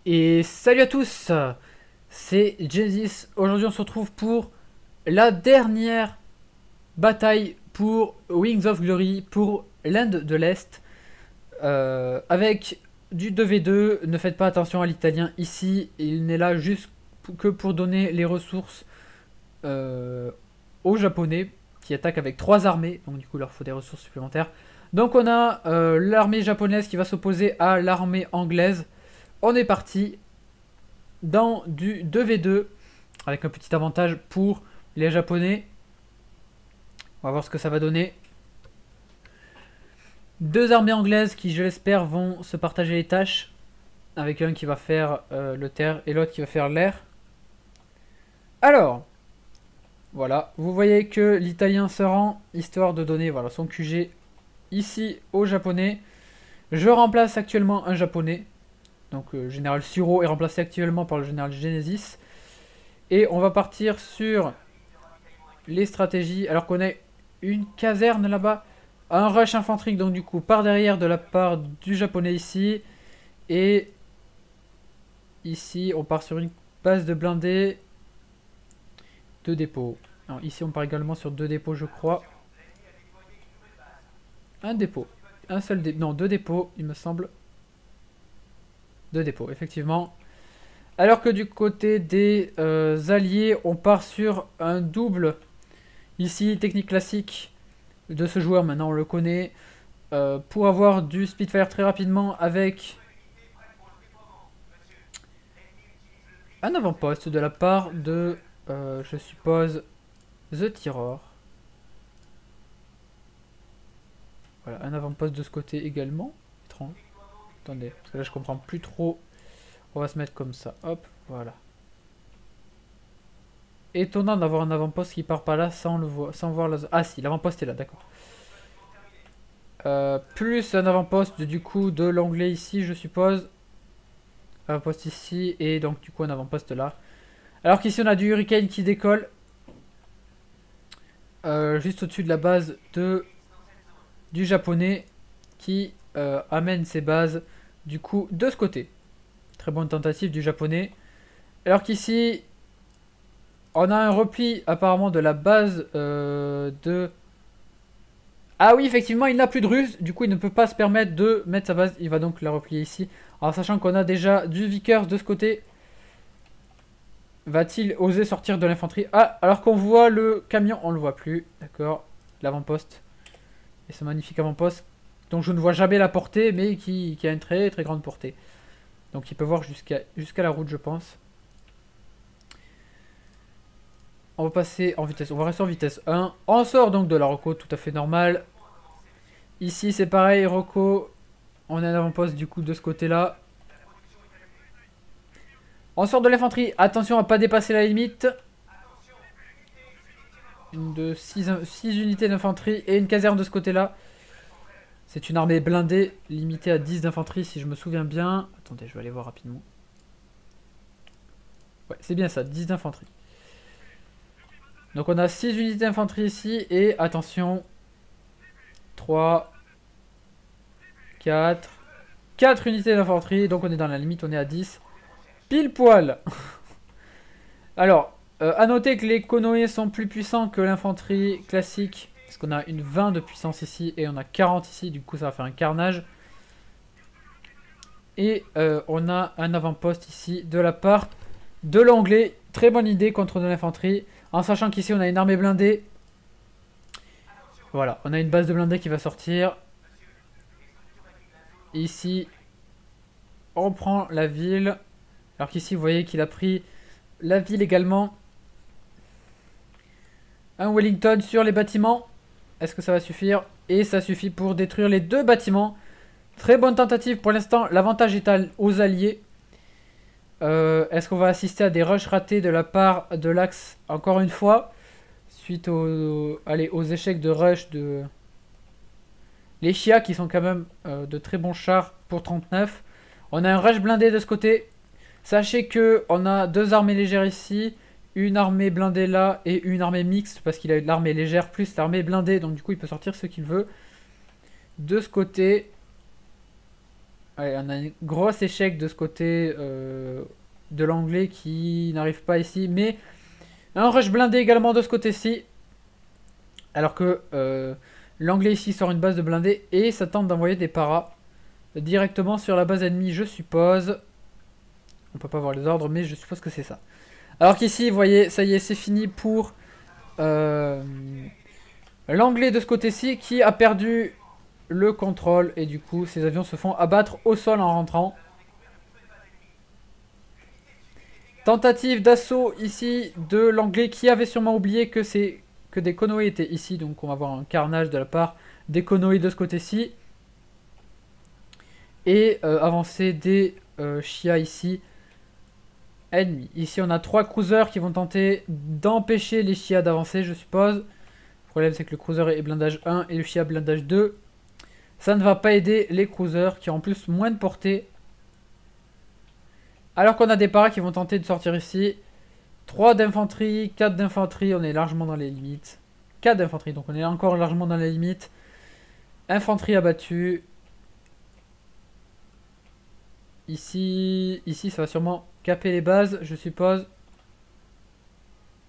Et salut à tous, c'est Genesis. Aujourd'hui on se retrouve pour la dernière bataille pour Wings of Glory pour l'Inde de l'Est. Avec du 2v2, ne faites pas attention à l'italien ici, il n'est là juste que pour donner les ressources aux japonais qui attaquent avec 3 armées, donc du coup il leur faut des ressources supplémentaires. Donc on a l'armée japonaise qui va s'opposer à l'armée anglaise. On est parti dans du 2v2 avec un petit avantage pour les japonais. On va voir ce que ça va donner. Deux armées anglaises qui, je l'espère, vont se partager les tâches, avec un qui va faire le terre et l'autre qui va faire l'air. Alors, voilà, vous voyez que l'italien se rend, histoire de donner voilà, son QG ici aux japonais. Je remplace actuellement un japonais. Donc général Suro est remplacé actuellement par le général Genesis. Et on va partir sur les stratégies. Alors qu'on a une caserne là-bas. Un rush infanterie donc du coup par derrière de la part du japonais ici. Et ici on part sur une base de blindés. 2 dépôts. Alors, ici on part également sur 2 dépôts je crois. Un dépôt. Un seul dépôt. Non, 2 dépôts il me semble. 2 dépôts effectivement. Alors que du côté des alliés, on part sur un double. Ici, technique classique de ce joueur, maintenant on le connaît. Pour avoir du Spitfire très rapidement avec un avant-poste de la part de, je suppose, The Terror. Voilà, un avant-poste de ce côté également. Étrange. Attendez, parce que là je comprends plus trop. On va se mettre comme ça, hop, voilà. Étonnant d'avoir un avant-poste qui part par là sans le voir, sans voir la zone. Ah si, l'avant-poste est là, d'accord. Plus un avant-poste du coup de l'anglais ici, je suppose. Avant-poste ici et donc du coup un avant-poste là. Alors qu'ici on a du Hurricane qui décolle. Juste au-dessus de la base du japonais qui amène ses bases du coup de ce côté. Très bonne tentative du japonais. Alors qu'ici, on a un repli apparemment de la base de... Ah oui, effectivement, il n'a plus de ruse. Du coup, il ne peut pas se permettre de mettre sa base. Il va donc la replier ici. Alors, sachant qu'on a déjà du Vickers de ce côté. Va-t-il oser sortir de l'infanterie? Ah, alors qu'on voit le camion, on ne le voit plus. D'accord, l'avant-poste. Et ce magnifique avant-poste dont je ne vois jamais la portée, mais qui a une très très grande portée. Donc il peut voir jusqu'à la route, je pense. On va passer en vitesse. On va rester en vitesse 1. On sort donc de la Rocco, tout à fait normal. Ici, c'est pareil, Rocco. On a un avant-poste du coup de ce côté-là. On sort de l'infanterie. Attention à ne pas dépasser la limite. Une de 6 unités d'infanterie et une caserne de ce côté-là. C'est une armée blindée, limitée à 10 d'infanterie si je me souviens bien. Attendez, je vais aller voir rapidement. Ouais, c'est bien ça, 10 d'infanterie. Donc on a 6 unités d'infanterie ici et attention. 3, 4, 4 unités d'infanterie. Donc on est dans la limite, on est à 10. Pile poil. Alors, à noter que les Konoe sont plus puissants que l'infanterie classique. Parce qu'on a une 20 de puissance ici et on a 40 ici. Du coup ça va faire un carnage. Et on a un avant-poste ici de la part de l'anglais. Très bonne idée contre de l'infanterie. En sachant qu'ici on a une armée blindée. Voilà, on a une base de blindés qui va sortir. Ici, on prend la ville. Alors qu'ici, vous voyez qu'il a pris la ville également. Un Wellington sur les bâtiments. Est-ce que ça va suffire? Et ça suffit pour détruire les 2 bâtiments. Très bonne tentative pour l'instant. L'avantage est aux alliés. Est-ce qu'on va assister à des rushs ratés de la part de l'Axe encore une fois? Suite aux échecs de rush de... Les Chia qui sont quand même de très bons chars pour 39. On a un rush blindé de ce côté. Sachez que on a 2 armées légères ici. Une armée blindée là et une armée mixte. Parce qu'il a l'armée légère plus l'armée blindée. Donc du coup il peut sortir ce qu'il veut. De ce côté. Ouais, on a un gros échec de ce côté de l'anglais qui n'arrive pas ici. Mais un rush blindé également de ce côté-ci. Alors que l'anglais ici sort une base de blindés et ça tente d'envoyer des paras directement sur la base ennemie, je suppose. On peut pas voir les ordres, mais je suppose que c'est ça. Alors qu'ici, vous voyez, ça y est, c'est fini pour l'anglais de ce côté-ci qui a perdu le contrôle. Et du coup, ces avions se font abattre au sol en rentrant. Tentative d'assaut ici de l'anglais qui avait sûrement oublié que des Konoe étaient ici. Donc on va voir un carnage de la part des Konoe de ce côté-ci. Et avancer des Shia ici. Ennemis. Ici on a 3 cruisers qui vont tenter d'empêcher les Shia d'avancer, je suppose. Le problème c'est que le cruiser est blindage 1 et le Shia blindage 2. Ça ne va pas aider les cruisers qui ont en plus moins de portée. Alors qu'on a des paras qui vont tenter de sortir ici. 3 d'infanterie, 4 d'infanterie, on est largement dans les limites. 4 d'infanterie, donc on est encore largement dans les limites. Infanterie abattue. Ici, ça va sûrement caper les bases, je suppose.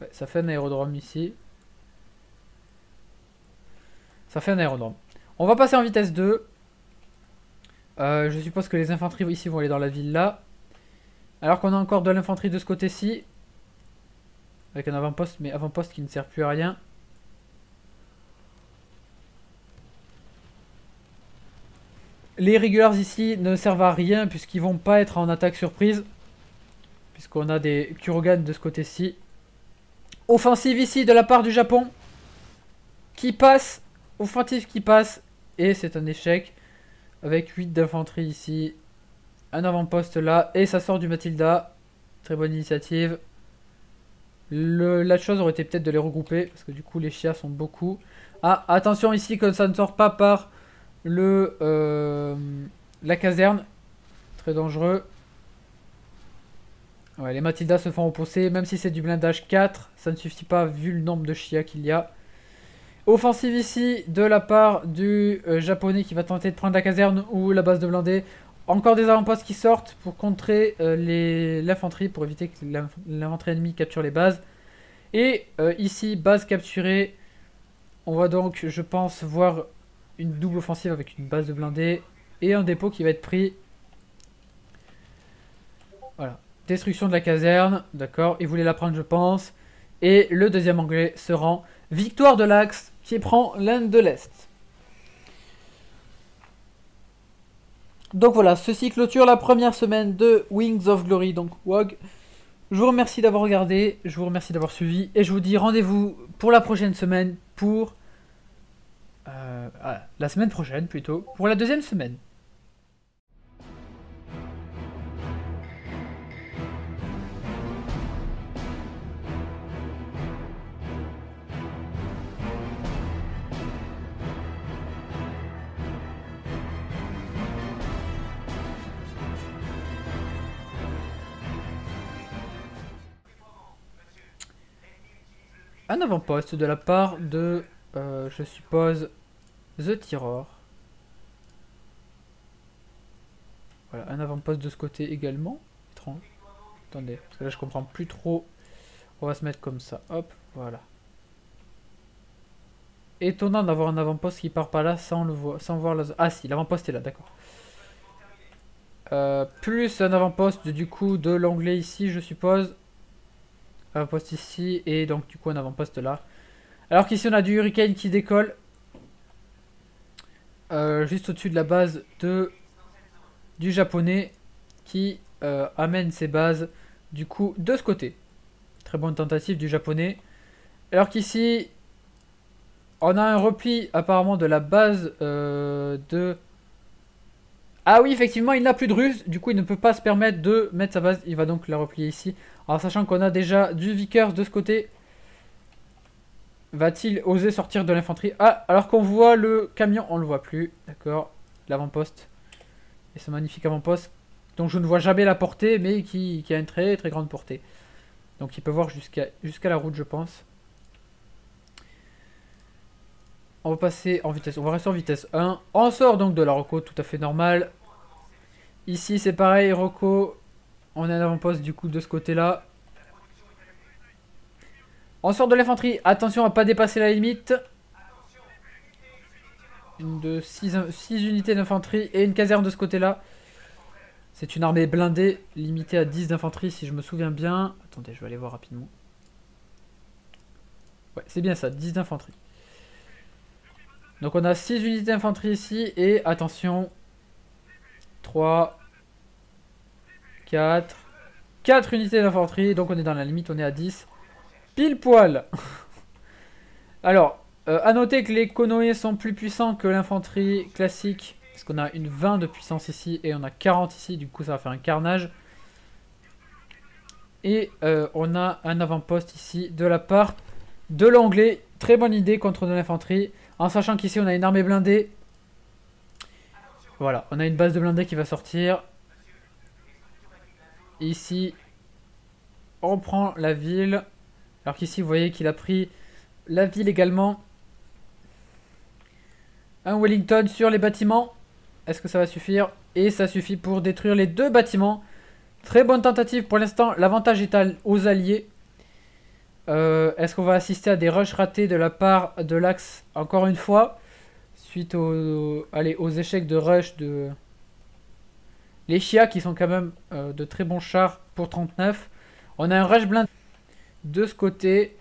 Ouais, ça fait un aérodrome ici. Ça fait un aérodrome. On va passer en vitesse 2. Je suppose que les infanteries ici vont aller dans la ville là. Alors qu'on a encore de l'infanterie de ce côté-ci. Avec un avant-poste, mais avant-poste qui ne sert plus à rien. Les regulars ici ne servent à rien puisqu'ils vont pas être en attaque surprise. Puisqu'on a des Kurogan de ce côté-ci. Offensive ici de la part du Japon. Qui passe. Offensive qui passe. Et c'est un échec. Avec 8 d'infanterie ici. Un avant-poste là. Et ça sort du Matilda. Très bonne initiative. La chose aurait été peut-être de les regrouper. Parce que du coup les Shia sont beaucoup. Ah, attention ici que ça ne sort pas par la caserne. Très dangereux. Ouais, les Matildas se font repousser. Même si c'est du blindage 4. Ça ne suffit pas vu le nombre de Shia qu'il y a. Offensive ici de la part du japonais qui va tenter de prendre la caserne ou la base de blindés. Encore des avant-postes qui sortent pour contrer l'infanterie, pour éviter que l'infanterie ennemie capture les bases. Et ici, base capturée. On va donc, je pense, voir une double offensive avec une base de blindés et un dépôt qui va être pris. Voilà. Destruction de la caserne, d'accord. Il voulait la prendre, je pense. Et le deuxième anglais se rend. Victoire de l'Axe qui prend l'Inde de l'Est. Donc voilà, ceci clôture la première semaine de Wings of Glory, donc WOG. Je vous remercie d'avoir regardé, je vous remercie d'avoir suivi, et je vous dis rendez-vous pour la prochaine semaine, pour... la semaine prochaine plutôt, pour la deuxième semaine. Un avant-poste de la part de, je suppose, The Terror. Voilà, un avant-poste de ce côté également. Étrange. Attendez, parce que là je comprends plus trop. On va se mettre comme ça, hop, voilà. Étonnant d'avoir un avant-poste qui part par là sans voir la zone. Ah si, l'avant-poste est là, d'accord. Plus un avant-poste du coup de l'anglais ici, je suppose. Avant-poste ici, et donc du coup un avant-poste là. Alors qu'ici on a du Hurricane qui décolle. Juste au-dessus de la base du japonais qui amène ses bases du coup de ce côté. Très bonne tentative du japonais. Alors qu'ici on a un repli apparemment de la base de... Ah oui, effectivement, il n'a plus de ruse. Du coup, il ne peut pas se permettre de mettre sa base. Il va donc la replier ici. Alors, sachant qu'on a déjà du Vickers de ce côté. Va-t-il oser sortir de l'infanterie? Ah, alors qu'on voit le camion, on ne le voit plus. D'accord. L'avant-poste. Et ce magnifique avant-poste dont je ne vois jamais la portée, mais qui a une très très grande portée. Donc il peut voir jusqu'à la route, je pense. On va passer en vitesse. On va rester en vitesse 1. On sort donc de la reco tout à fait normal. Ici, c'est pareil, Rocco. On a un avant-poste du coup de ce côté-là. On sort de l'infanterie. Attention à pas dépasser la limite. Une de 6 unités d'infanterie et une caserne de ce côté-là. C'est une armée blindée, limitée à 10 d'infanterie si je me souviens bien. Attendez, je vais aller voir rapidement. Ouais, c'est bien ça, 10 d'infanterie. Donc on a 6 unités d'infanterie ici et attention. 3, 4, 4 unités d'infanterie. Donc on est dans la limite, on est à 10. Pile poil. Alors, à noter que les Konoe sont plus puissants que l'infanterie classique. Parce qu'on a une 20 de puissance ici et on a 40 ici. Du coup, ça va faire un carnage. Et on a un avant-poste ici de la part de l'anglais. Très bonne idée contre de l'infanterie. En sachant qu'ici, on a une armée blindée. Voilà, on a une base de blindés qui va sortir. Ici, on prend la ville. Alors qu'ici, vous voyez qu'il a pris la ville également. Un Wellington sur les bâtiments. Est-ce que ça va suffire? Et ça suffit pour détruire les 2 bâtiments. Très bonne tentative pour l'instant. L'avantage est aux alliés. Est-ce qu'on va assister à des rushs ratés de la part de l'Axe encore une fois? Suite aux échecs de rush de... Les Chia qui sont quand même de très bons chars pour 39. On a un rush blindé de ce côté.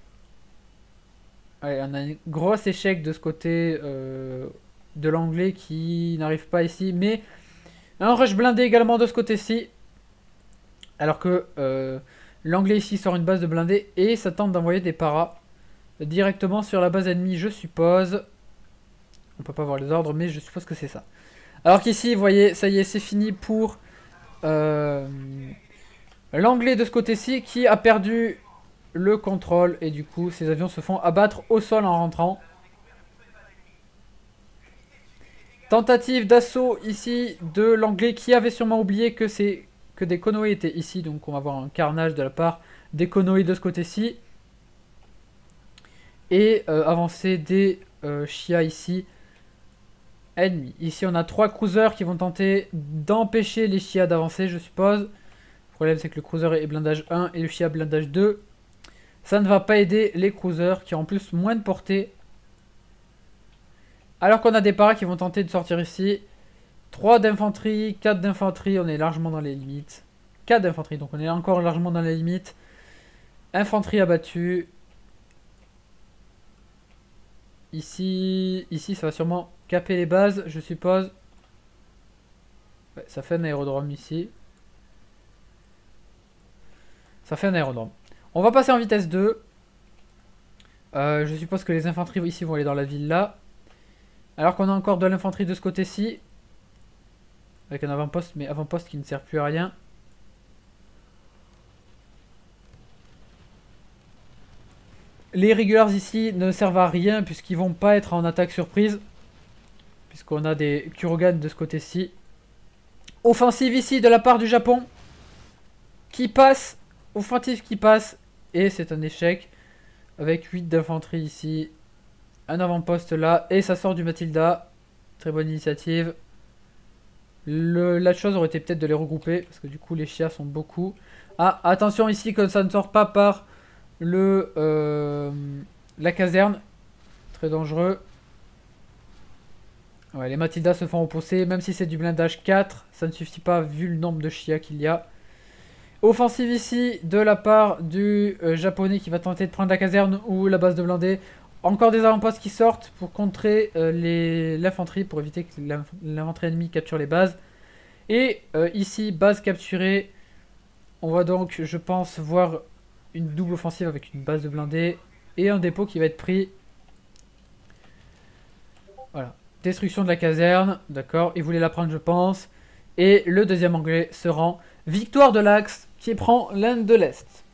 Allez, on a un gros échec de ce côté de l'anglais qui n'arrive pas ici. Mais un rush blindé également de ce côté-ci. Alors que l'anglais ici sort une base de blindés et ça tente d'envoyer des paras directement sur la base ennemie, je suppose. On peut pas voir les ordres, mais je suppose que c'est ça. Alors qu'ici, vous voyez, ça y est, c'est fini pour l'anglais de ce côté-ci qui a perdu le contrôle. Et du coup, ces avions se font abattre au sol en rentrant. Tentative d'assaut ici de l'anglais qui avait sûrement oublié que des Konoe étaient ici. Donc on va voir un carnage de la part des Konoe de ce côté-ci. Et avancée des Chia ici. Ennemis. Ici on a 3 cruisers qui vont tenter d'empêcher les Chia d'avancer, je suppose. Le problème c'est que le cruiser est blindage 1 et le Chia blindage 2. Ça ne va pas aider les cruisers qui ont en plus moins de portée. Alors qu'on a des paras qui vont tenter de sortir ici. 3 d'infanterie, 4 d'infanterie, on est largement dans les limites. 4 d'infanterie, donc on est encore largement dans les limites. Infanterie abattue. Ici, ça va sûrement caper les bases, je suppose. Ouais, ça fait un aérodrome ici. Ça fait un aérodrome. On va passer en vitesse 2. Je suppose que les infanteries ici vont aller dans la ville là. Alors qu'on a encore de l'infanterie de ce côté-ci. Avec un avant-poste, mais avant-poste qui ne sert plus à rien. Les regulars ici ne servent à rien puisqu'ils vont pas être en attaque surprise. Puisqu'on a des Kurogan de ce côté-ci. Offensive ici de la part du Japon. Qui passe. Offensive qui passe. Et c'est un échec. Avec 8 d'infanterie ici. Un avant-poste là. Et ça sort du Matilda. Très bonne initiative. La chose aurait été peut-être de les regrouper. Parce que du coup les Chia sont beaucoup. Ah, attention ici que ça ne sort pas par la caserne. Très dangereux. Ouais, les Matildas se font repousser. Même si c'est du blindage 4. Ça ne suffit pas vu le nombre de Chia qu'il y a. Offensive ici de la part du japonais qui va tenter de prendre la caserne ou la base de blindés. Encore des avant-postes qui sortent pour contrer l'infanterie, pour éviter que l'infanterie ennemie capture les bases. Et ici, base capturée. On va donc, je pense, voir une double offensive avec une base de blindés et un dépôt qui va être pris. Voilà. Destruction de la caserne, d'accord. Il voulait la prendre, je pense. Et le deuxième anglais se rend. Victoire de l'Axe qui prend l'Inde de l'Est.